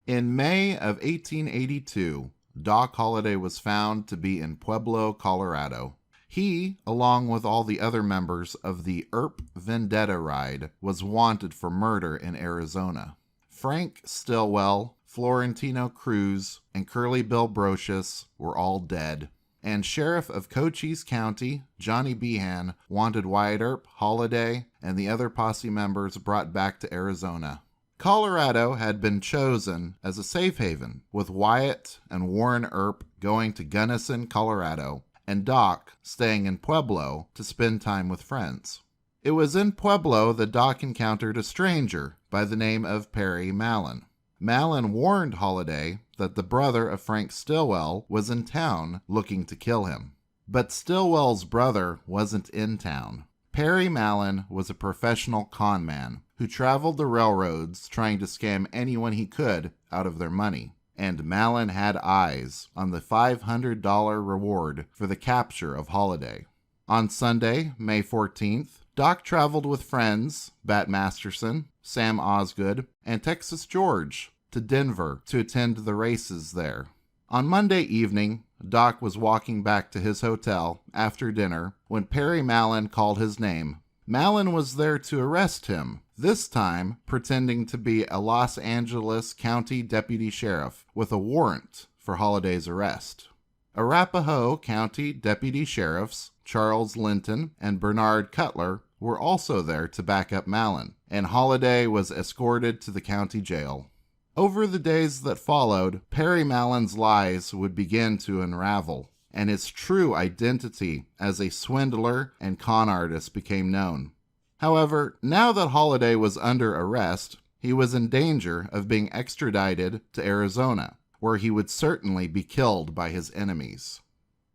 In May of 1882, Doc Holliday was found to be in Pueblo, Colorado. He, along with all the other members of the Earp Vendetta Ride, was wanted for murder in Arizona. Frank Stillwell, Florentino Cruz, and Curly Bill Brocious were all dead. And Sheriff of Cochise County, Johnny Behan, wanted Wyatt Earp, Holliday, and the other posse members brought back to Arizona. Colorado had been chosen as a safe haven, with Wyatt and Warren Earp going to Gunnison, Colorado, and Doc staying in Pueblo to spend time with friends. It was in Pueblo that Doc encountered a stranger by the name of Perry Mallon. Mallon warned Holliday that the brother of Frank Stillwell was in town looking to kill him. But Stillwell's brother wasn't in town. Perry Mallon was a professional con man who traveled the railroads trying to scam anyone he could out of their money. And Mallon had eyes on the $500 reward for the capture of Holliday. On Sunday, May 14th, Doc traveled with friends, Bat Masterson, Sam Osgood, and Texas George to Denver to attend the races there. On Monday evening, Doc was walking back to his hotel after dinner when Perry Mallon called his name. Mallon was there to arrest him, this time pretending to be a Los Angeles County deputy sheriff with a warrant for Holliday's arrest. Arapahoe County deputy sheriffs Charles Linton and Bernard Cutler were also there to back up Mallon, and Holliday was escorted to the county jail. Over the days that followed, Perry Mallon's lies would begin to unravel, and his true identity as a swindler and con artist became known. However, now that Holliday was under arrest, he was in danger of being extradited to Arizona, where he would certainly be killed by his enemies.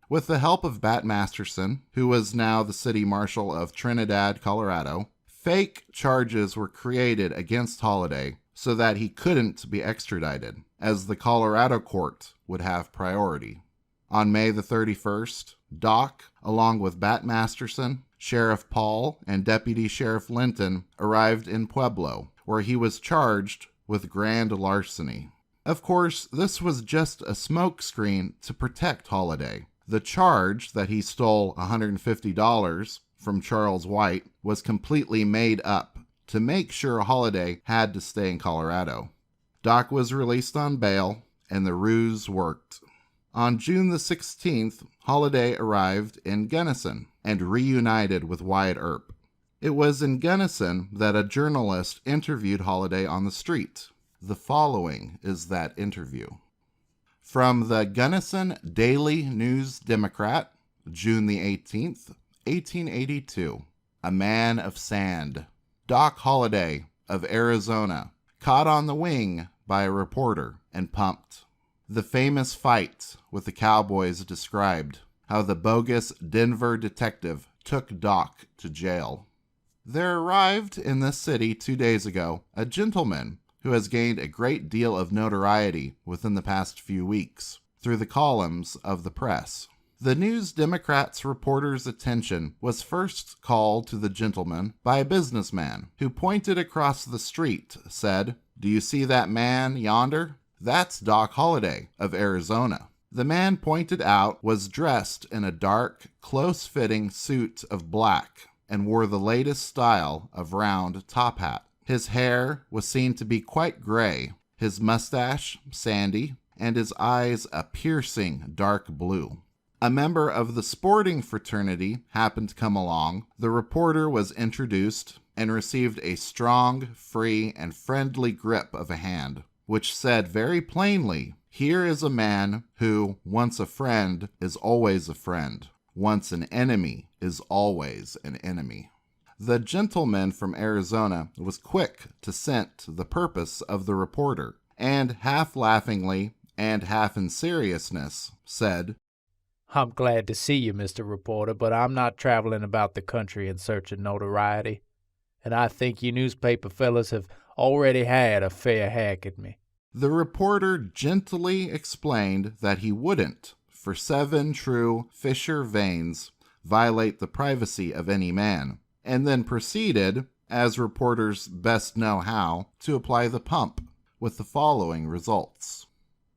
With the help of Bat Masterson, who was now the city marshal of Trinidad, Colorado, fake charges were created against Holliday so that he couldn't be extradited, as the Colorado court would have priority. On May the 31st, Doc, along with Bat Masterson, Sheriff Paul, and Deputy Sheriff Linton, arrived in Pueblo, where he was charged with grand larceny. Of course, this was just a smokescreen to protect Holliday. The charge that he stole $150 from Charles White was completely made up to make sure Holliday had to stay in Colorado. Doc was released on bail, and the ruse worked. On June the 16th, Holliday arrived in Gunnison and reunited with Wyatt Earp. It was in Gunnison that a journalist interviewed Holliday on the street. The following is that interview. From the Gunnison Daily News Democrat, June the 18th, 1882. A man of sand. Doc Holliday of Arizona, caught on the wing by a reporter and pumped. The famous fight with the Cowboys described, how the bogus Denver detective took Doc to jail. There arrived in this city 2 days ago a gentleman who has gained a great deal of notoriety within the past few weeks through the columns of the press. The News Democrat's reporter's attention was first called to the gentleman by a businessman who pointed across the street, said, "Do you see that man yonder? That's Doc Holliday of Arizona." The man pointed out was dressed in a dark, close-fitting suit of black and wore the latest style of round top hat. His hair was seen to be quite gray, his mustache sandy, and his eyes a piercing dark blue. A member of the sporting fraternity happened to come along. The reporter was introduced and received a strong, free, and friendly grip of a hand, which said very plainly, "Here is a man who, once a friend, is always a friend. Once an enemy is always an enemy." The gentleman from Arizona was quick to scent the purpose of the reporter, and half laughingly and half in seriousness said, "I'm glad to see you, Mr. Reporter, but I'm not traveling about the country in search of notoriety, and I think you newspaper fellas have already had a fair hack at me." The reporter gently explained that he wouldn't, for 7 true Fisher veins, violate the privacy of any man, and then proceeded, as reporters best know how, to apply the pump, with the following results.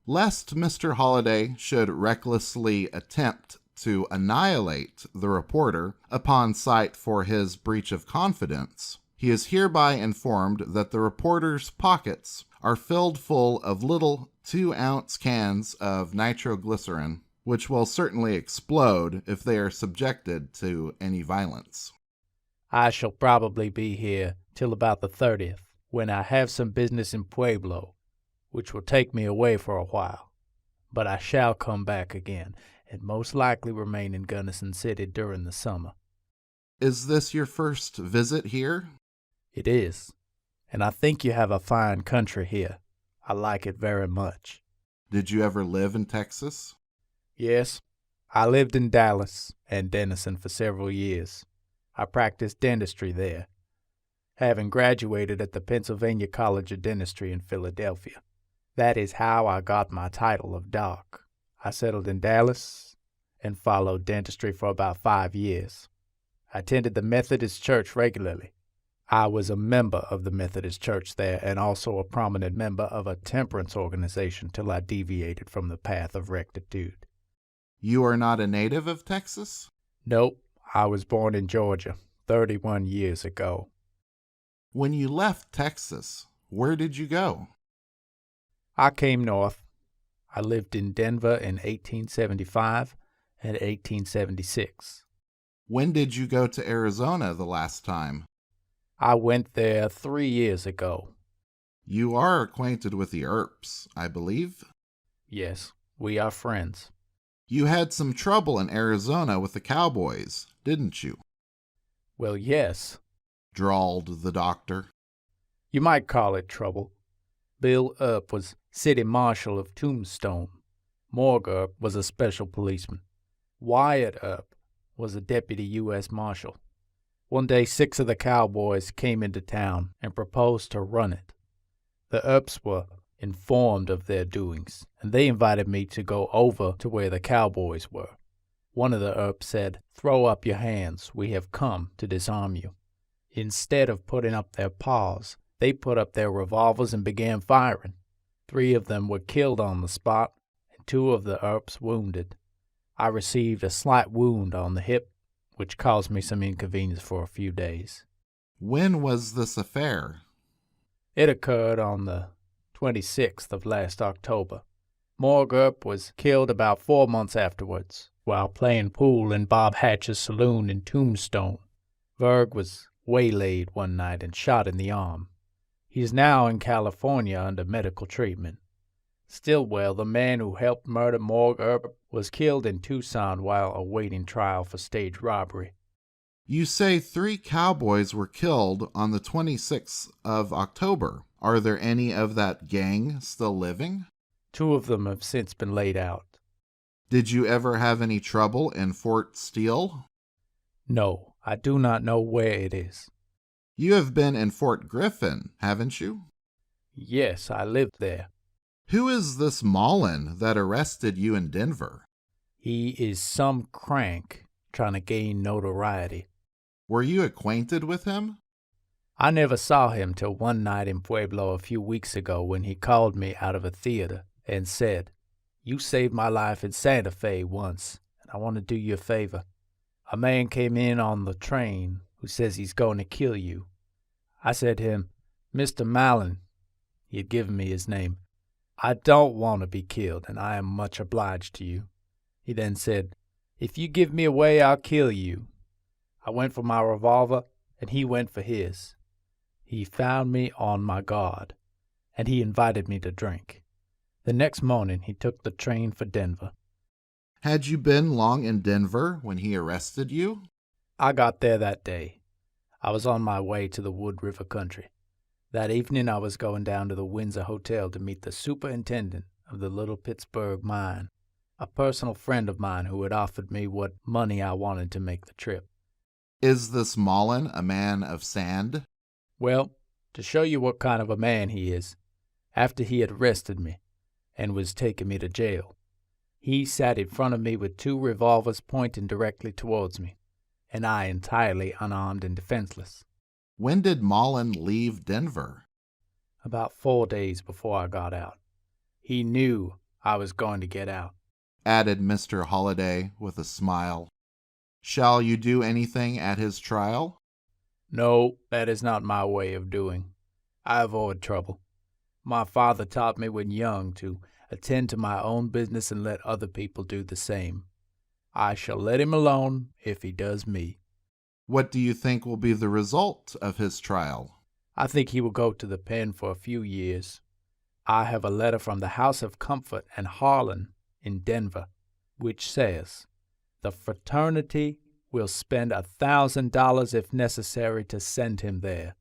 Lest Mr. Holliday should recklessly attempt to annihilate the reporter upon sight for his breach of confidence, he is hereby informed that the reporter's pockets are filled full of little 2-ounce cans of nitroglycerin, which will certainly explode if they are subjected to any violence. I shall probably be here till about the 30th, when I have some business in Pueblo, which will take me away for a while. But I shall come back again, and most likely remain in Gunnison City during the summer. Is this your first visit here? It is, and I think you have a fine country here. I like it very much. Did you ever live in Texas? Yes, I lived in Dallas and Gunnison for several years. I practiced dentistry there, having graduated at the Pennsylvania College of Dentistry in Philadelphia. That is how I got my title of doc. I settled in Dallas and followed dentistry for about 5 years. I attended the Methodist Church regularly. I was a member of the Methodist Church there and also a prominent member of a temperance organization till I deviated from the path of rectitude. You are not a native of Texas? Nope, I was born in Georgia 31 years ago. When you left Texas, where did you go? I came north. I lived in Denver in 1875 and 1876. When did you go to Arizona the last time? I went there 3 years ago. You are acquainted with the Earps, I believe? Yes, we are friends. You had some trouble in Arizona with the cowboys, didn't you? Well, yes, Drawled the doctor. you might call it trouble. Bill Earp was city marshal of Tombstone. Morg Earp was a special policeman. Wyatt Earp was a deputy U.S. marshal. One day 6 of the cowboys came into town and proposed to run it. The Earps were informed of their doings, and they invited me to go over to where the cowboys were. One of the Earps said, "Throw up your hands, we have come to disarm you." Instead of putting up their paws, they put up their revolvers and began firing. 3 of them were killed on the spot, and 2 of the Earps wounded. I received a slight wound on the hip, which caused me some inconvenience for a few days. When was this affair? It occurred on the 26th of last October. Morg Earp was killed about 4 months afterwards, while playing pool in Bob Hatch's saloon in Tombstone. Verg was waylaid one night and shot in the arm. He is now in California under medical treatment. Stillwell, the man who helped murder Morg Earp, was killed in Tucson while awaiting trial for staged robbery. You say 3 cowboys were killed on the 26th of October. Are there any of that gang still living? 2 of them have since been laid out. Did you ever have any trouble in Fort Steele? No, I do not know where it is. You have been in Fort Griffin, haven't you? Yes, I lived there. Who is this Mullen that arrested you in Denver? He is some crank trying to gain notoriety. Were you acquainted with him? I never saw him till one night in Pueblo a few weeks ago when he called me out of a theater and said, "You saved my life in Santa Fe once, and I want to do you a favor. A man came in on the train who says he's going to kill you." I said to him, "Mr. Mallon," he had given me his name, "I don't want to be killed, and I am much obliged to you." He then said, "If you give me away, I'll kill you." I went for my revolver, and he went for his. He found me on my guard, and he invited me to drink. The next morning he took the train for Denver. Had you been long in Denver when he arrested you? I got there that day. I was on my way to the Wood River country. That evening I was going down to the Windsor Hotel to meet the superintendent of the Little Pittsburgh mine, a personal friend of mine who had offered me what money I wanted to make the trip. Is this Mullen a man of sand? Well, to show you what kind of a man he is, after he had arrested me and was taking me to jail, he sat in front of me with 2 revolvers pointing directly towards me, and I entirely unarmed and defenseless. When did Mullen leave Denver? about 4 days before I got out. He knew I was going to get out," added Mr. Holliday with a smile. "Shall you do anything at his trial?" "No, that is not my way of doing. I avoid trouble. My father taught me when young to attend to my own business and let other people do the same. I shall let him alone if he does me." What do you think will be the result of his trial? "I think he will go to the pen for a few years. I have a letter from the House of Comfort and Harlan in Denver, which says, 'The fraternity will spend $1,000 if necessary to send him there.'